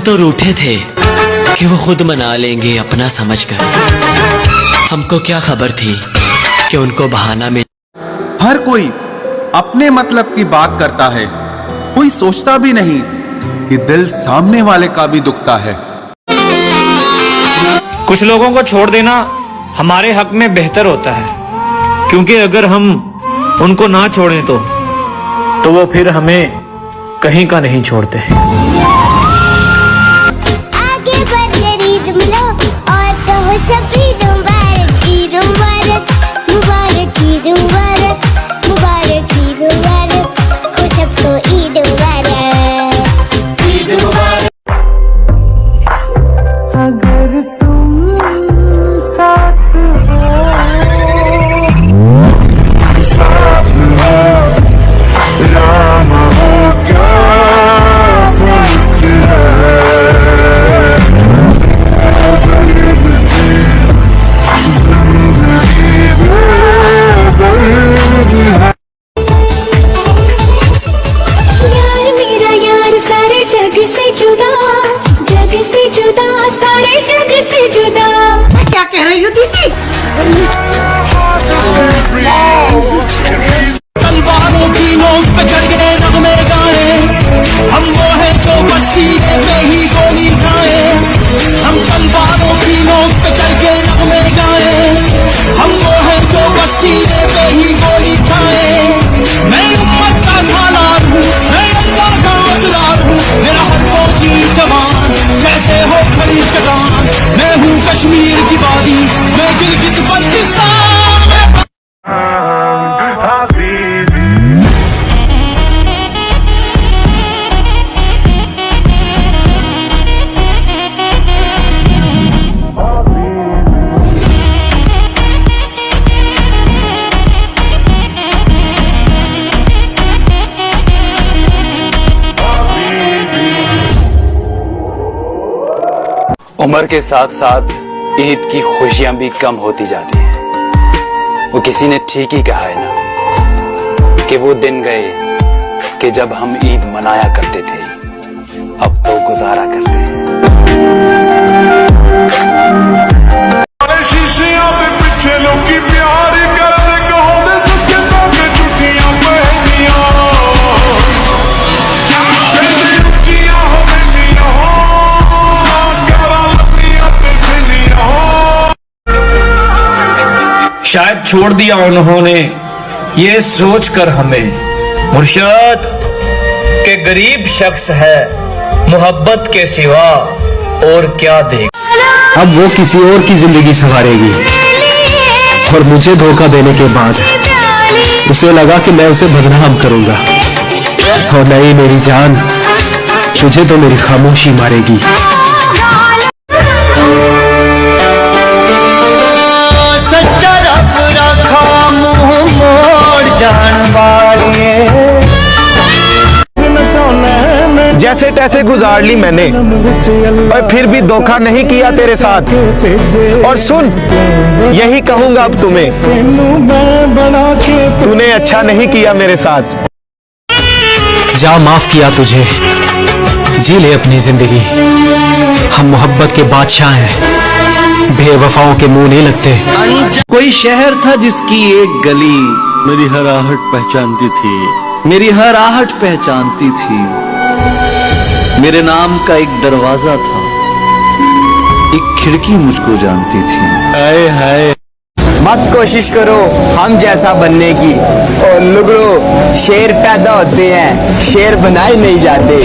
तो रूठे थे कि वो खुद मना लेंगे अपना समझकर। हमको क्या खबर थी कि उनको बहाना मिल। हर कोई अपने मतलब की बात करता है, कोई सोचता भी नहीं कि दिल सामने वाले का भी दुखता है। कुछ लोगों को छोड़ देना हमारे हक में बेहतर होता है, क्योंकि अगर हम उनको ना छोड़ें तो वो फिर हमें कहीं का नहीं छोड़ते। आगे बढ़कर ईद मिलो और कहो सब ईद मुबारक, ईद मुबारक, मुबारक ईद मुबारक, मुबारक ईद मुबारक, हो सबको ईद मुबारक, ईद मुबारक। अगर तुम साथ तलवारों की नोक पे चढ़ गए नगमे गाए, हम वो है जो वसीले पे ही गोली खाए। हम तलवारों की नोक पे चढ़ गए नगमे गाए, हम वो है जो वसीले पे ही गोली खाए। मैं उम्मत का सालार हूँ, मैं अल्लाह का असरार हूँ, मेरा हर फौजी जवान जैसे हो खड़ी चट्टान। मैं हूँ कश्मीर की वादी, मैं गिलगित बल्तिस्तान। उम्र के साथ साथ ईद की खुशियां भी कम होती जाती हैं। वो किसी ने ठीक ही कहा है ना कि वो दिन गए कि जब हम ईद मनाया करते थे, अब तो गुजारा करते हैं। शीशियां दे पिछे लोकी प्यार करदे कहंदे दुखे ताके झूठियां पहनियां कहंदे रुचियां होवेंदियां शायद छोड़ दिया उन्होंने ये सोचकर हमें मुर्शद के गरीब शख्स है मोहब्बत के सिवा और क्या देख। अब वो किसी और की जिंदगी संवारेगी और मुझे धोखा देने के बाद उसे लगा कि मैं उसे बदनाम करूंगा। और नहीं मेरी जान, तुझे तो मेरी खामोशी मारेगी। सच्चा रब रखा मुंह मोड़ जान वाले, जैसे तैसे गुजार ली मैंने और फिर भी धोखा नहीं किया तेरे साथ। और सुन, यही कहूंगा अब तुम्हें, तूने अच्छा नहीं किया मेरे साथ। जा, माफ किया तुझे, जी ले अपनी जिंदगी। हम मोहब्बत के बादशाह हैं, बेवफाओं के मुंह नहीं लगते। कोई शहर था जिसकी एक गली मेरी हर आहट पहचानती थी, मेरी हर आहट पहचानती थी। मेरे नाम का एक दरवाजा था, एक खिड़की मुझको जानती थी। हाय हाय, मत कोशिश करो हम जैसा बनने की, और लुगड़ो शेर पैदा होते हैं, शेर बनाए नहीं जाते।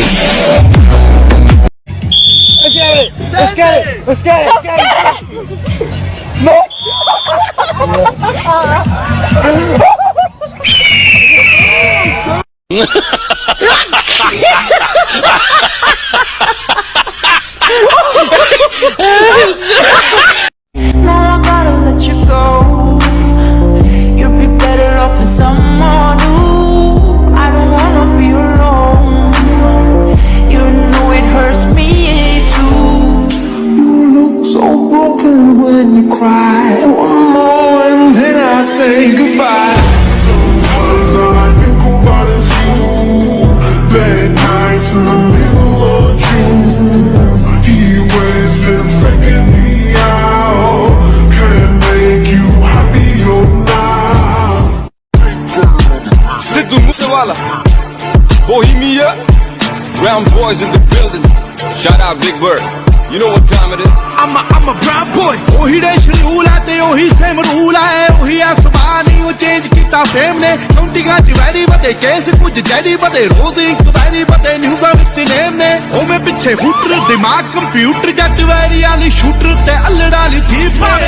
Bad nights in the middle of June. Brown boys in the building. Shout out Big Bird. You know what time it is? I'm a brown boy. ਉਹੀ ਦੇ ਸ਼ਡਿਊਲ ਆ ਤੇ ਉਹੀ ਸੇਮ ਰੂਲ ਆ ਉਹੀ ਆ ਸੁਭਾਅ ਨਹੀਂ ਉਹ ਚੇਂਜ ਕੀਤਾ ਫੇਮ ਨੇ ਕਾਉਂਟਿੰਗਾਂ ਚ ਵੈਰੀ ਬਤੇ ਕੇਸ ਕੁਝ ਜੈਰੀ ਬਤੇ ਰੋਜ਼ ਇੱਕ ਵੈਰੀ ਬਤੇ ਨਿਊਜ਼ਾਂ ਵਿੱਚ ਨੇਮ ਨੇ ਉਹਵੇਂ ਪਿੱਛੇ ਹੂਟਰ ਦਿਮਾਗ ਕੰਪਿਊਟਰ ਜੱਟ ਵੈਰੀ ਵਾਲੀ ਸ਼ੂਟਰ ਤੇ ਅਲੜਾ ਲਈ ਥੀਫ ਨੇ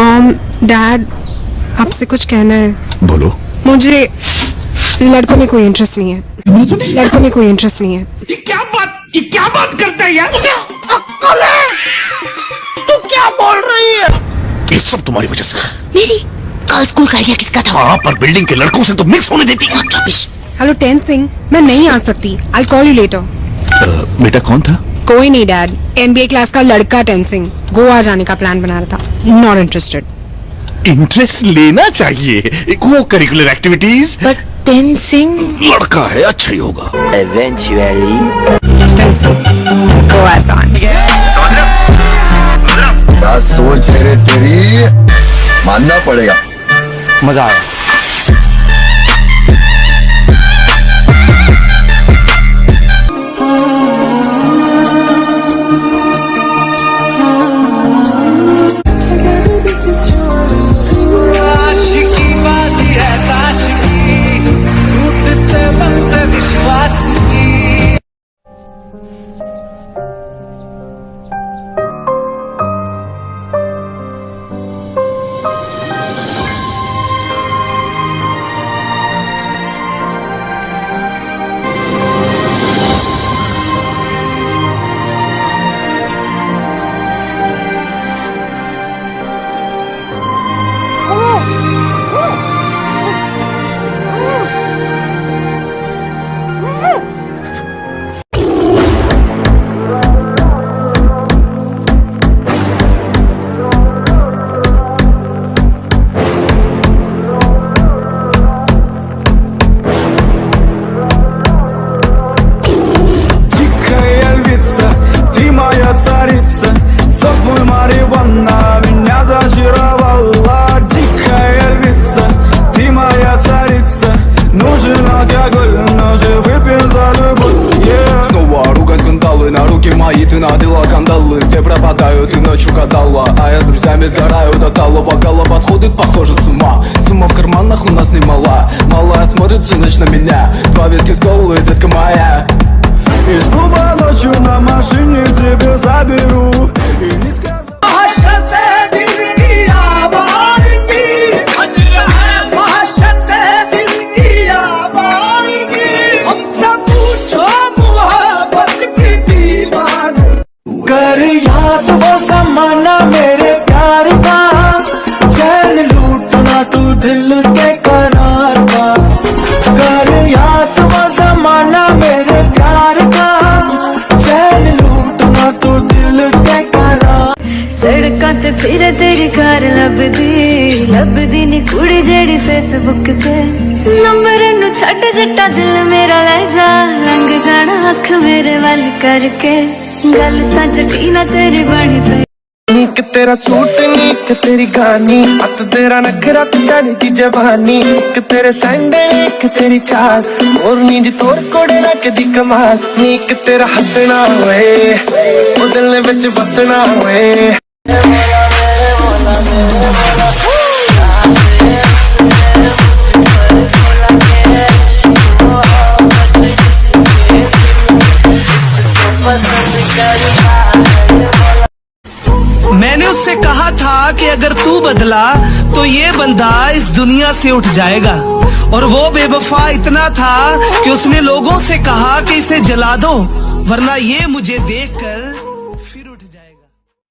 मॉम डैड आपसे कुछ कहना है बोलो। मुझे लड़कों में कोई इंटरेस्ट नहीं है लड़कों में कोई इंटरेस्ट नहीं है ये क्या बात करता है यार मुझे अक्ल है तू क्या बोल रही है ये सब तुम्हारी वजह से। मेरी कल स्कूल का आइडिया किसका था हाँ, पर बिल्डिंग के लड़कों से तो मिक्स होने देती। हेलो टेन सिंह मैं नहीं आ सकती आई कॉल यू लेटर बेटा कौन था? कोई नहीं डैड एमबीए क्लास का लड़का टेन सिंह गोवा जाने का प्लान बना रहा था नॉट इंटरेस्टेड इंटरेस्ट लेना चाहिए को curricular activities. But ten Singh लड़का है अच्छा ही होगा। Eventually. टेन सिंह गोवा बात सोच रे तेरी मानना पड़ेगा। मजा आया। царица, собой Мариванна меня зачаровала. Дикая львица, ты моя царица, нужен алкоголь, но же выпьем за любовь. Снова ругать скандалы, на руки мои ты надела кандалы. Где пропадаю, ты ночью гадала, а я с друзьями сгораю до талого. Бокала подходит, похоже с ума. Сумма в карманах у нас немала. Малая смотрит всю ночь на меня. Два виски с колой, детка моя. Из клуба ночью на машине тебе заберу. И не сказал. कर याद वो ज़माना मेरे प्यार का, चैन लूटना तू दिल के करार का। कर याद वो ज़माना मेरे प्यार का, चैन लूटना तू दिल के करार। सड़कां ते फिर तेरी कार लभदी नी कुड़ी जेड़ी फेसबुक ते। नंबर नू छड्ड जट्टा दिल मेरा ले जा, लंघ जाना अख मेरे वल करके। गल तां जटी ना तेरी बनी पई। नीक तेरा सूट नीक तेरी गानी, अत तेरा नखरा ते जानी दी जवानी। नीक तेरे सैंडल नीक तेरी चाल, मोरनी दी तोर कोड़े लगदी कमाल। नीक तेरा हंसना होए ओ दिल विच बसना होए। मैंने उससे कहा था कि अगर तू बदला तो ये बंदा इस दुनिया से उठ जाएगा, और वो बेवफा इतना था कि उसने लोगों से कहा कि इसे जला दो, वरना ये मुझे देखकर